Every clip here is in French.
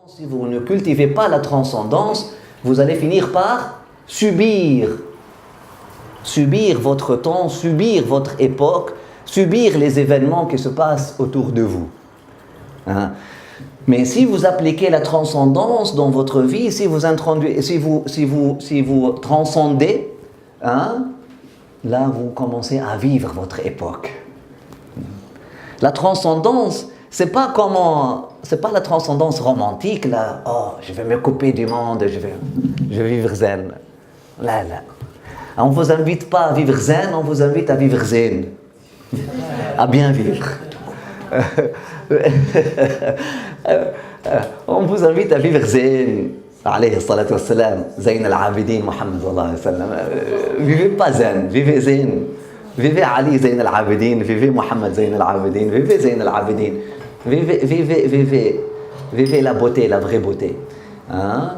Si vous ne cultivez pas la transcendance, vous allez finir par subir votre temps, subir votre époque, subir les événements qui se passent autour de vous. Hein? Mais si vous appliquez la transcendance dans votre vie, si vous transcendez, hein, là vous commencez à vivre votre époque. La transcendance, c'est pas la transcendance romantique là. Oh, je vais me couper du monde, je vais vivre zen. Là. On vous invite pas à vivre zen, on vous invite à vivre zen, à bien vivre. On vous invite à vivre zen. Alayhi salatu wassalam, Zayn al-Abidin, Muhammad sallallahu alayhi wa sallam. Vivez pas zen, vivez zen. Vivez Ali Zayn al-Abidin, vivez Muhammad Zayn al-Abidin, vivez Zayn al-Abidin. Vivez la beauté, la vraie beauté. Hein?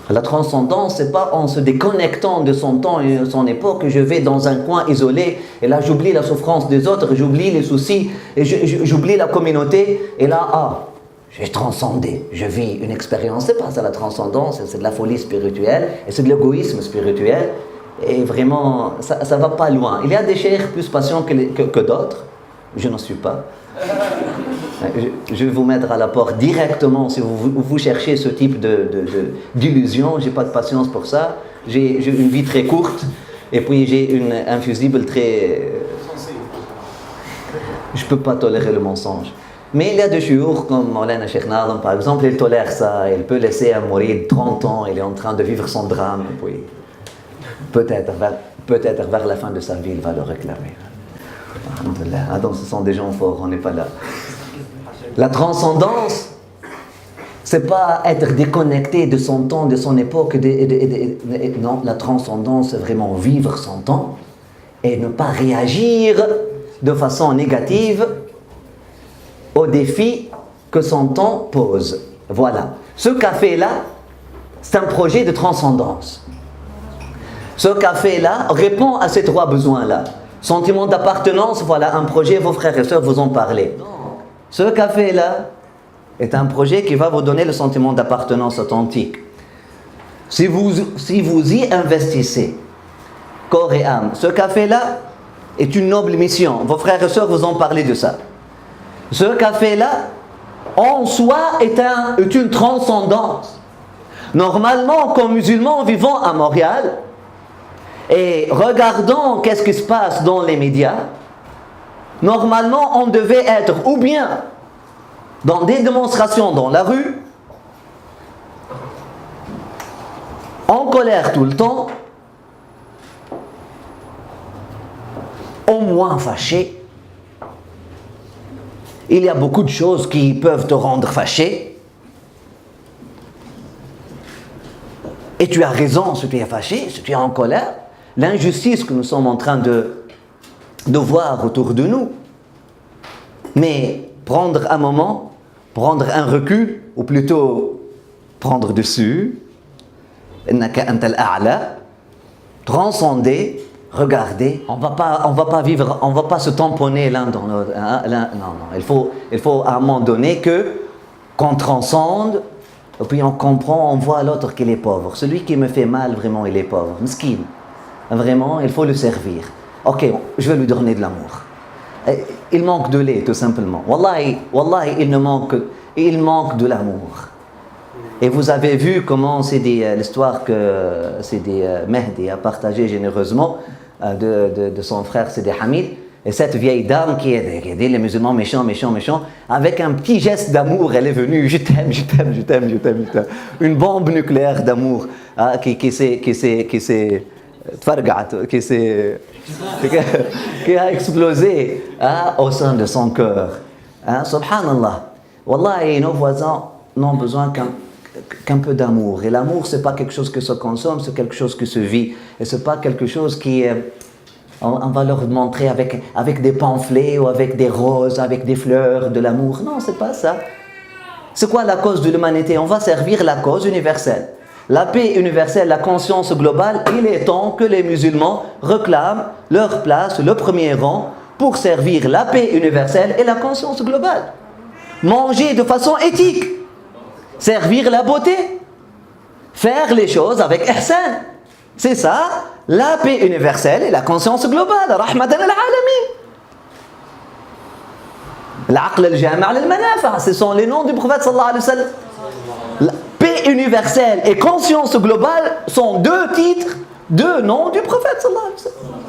La transcendance, c'est pas en se déconnectant de son temps et de son époque que je vais dans un coin isolé et là j'oublie la souffrance des autres, j'oublie les soucis et j'oublie la communauté et là, j'ai transcendé, je vis une expérience. C'est pas ça la transcendance, c'est de la folie spirituelle et c'est de l'égoïsme spirituel et vraiment, ça va pas loin. Il y a des cheikhs plus patients que d'autres, je n'en suis pas. Je vais vous mettre à la porte directement si vous cherchez ce type d'illusion. J'ai pas de patience pour ça. J'ai une vie très courte et puis j'ai un fusible très... Je peux pas tolérer le mensonge. Mais il y a des chouyours comme Maulana Cheikh Nazem par exemple, il tolère ça. Il peut laisser un mouride 30 ans, il est en train de vivre son drame. Et puis peut-être vers la fin de sa vie, il va le réclamer. Ah, donc ce sont des gens forts, on n'est pas là. La transcendance, c'est pas être déconnecté de son temps, de son époque. Non, la transcendance, c'est vraiment vivre son temps et ne pas réagir de façon négative aux défis que son temps pose. Voilà. Ce café-là, c'est un projet de transcendance. Ce café-là répond à ces trois besoins-là. Sentiment d'appartenance, voilà un projet, vos frères et sœurs vous en parlez. Ce café-là est un projet qui va vous donner le sentiment d'appartenance authentique. Si vous y investissez, corps et âme, ce café-là est une noble mission. Vos frères et sœurs vous en parlez de ça. Ce café-là, en soi, est une transcendance. Normalement, comme musulmans vivant à Montréal, et regardons qu'est-ce qui se passe dans les médias, normalement on devait être ou bien dans des démonstrations dans la rue, en colère tout le temps, au moins fâché. Il y a beaucoup de choses qui peuvent te rendre fâché. Et tu as raison si tu es fâché, si tu es en colère. L'injustice que nous sommes en train de voir autour de nous. Mais prendre un moment, prendre un recul, ou plutôt prendre dessus, transcender, regarder. On va pas vivre, on va pas se tamponner l'un dans l'autre. Non. Il faut à un moment donné qu'on transcende, et puis on comprend, on voit l'autre qu'il est pauvre. Celui qui me fait mal, vraiment, il est pauvre. Miskin. Vraiment, il faut le servir. Ok, je vais lui donner de l'amour. Il manque de lait, tout simplement. Wallahi, il ne manque il manque de l'amour. Et vous avez vu comment c'est l'histoire que Sidi Mehdi a partagée généreusement de son frère Sidi Hamid. Et cette vieille dame qui dit les musulmans méchants, méchants, méchants, avec un petit geste d'amour, elle est venue, je t'aime, je t'aime, je t'aime, je t'aime, je t'aime. Une bombe nucléaire d'amour qui a explosé au sein de son cœur. Subhanallah. Wallah, nos voisins n'ont besoin qu'un peu d'amour. Et l'amour, ce n'est pas quelque chose qui se consomme, c'est quelque chose qui se vit. Et ce n'est pas quelque chose qui... on va leur montrer avec des pamphlets ou avec des roses, avec des fleurs, de l'amour. Non, ce n'est pas ça. C'est quoi la cause de l'humanité? On va servir la cause universelle. La paix universelle, la conscience globale, il est temps que les musulmans réclament leur place, le premier rang, pour servir la paix universelle et la conscience globale. Manger de façon éthique, servir la beauté, faire les choses avec ihsan. C'est ça, la paix universelle et la conscience globale. Rahmatan al-alamin. L'aql al-jami' al-manafa', ce sont les noms du prophète sallallahu alayhi wa sallam. La paix universelle et conscience globale sont deux titres, deux noms du prophète sallallahu alayhi wa sallam.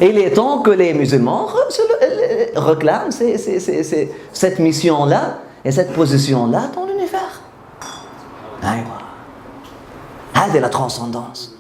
Et il est temps que les musulmans réclament cette mission-là et cette position-là dans l'univers. C'est la transcendance.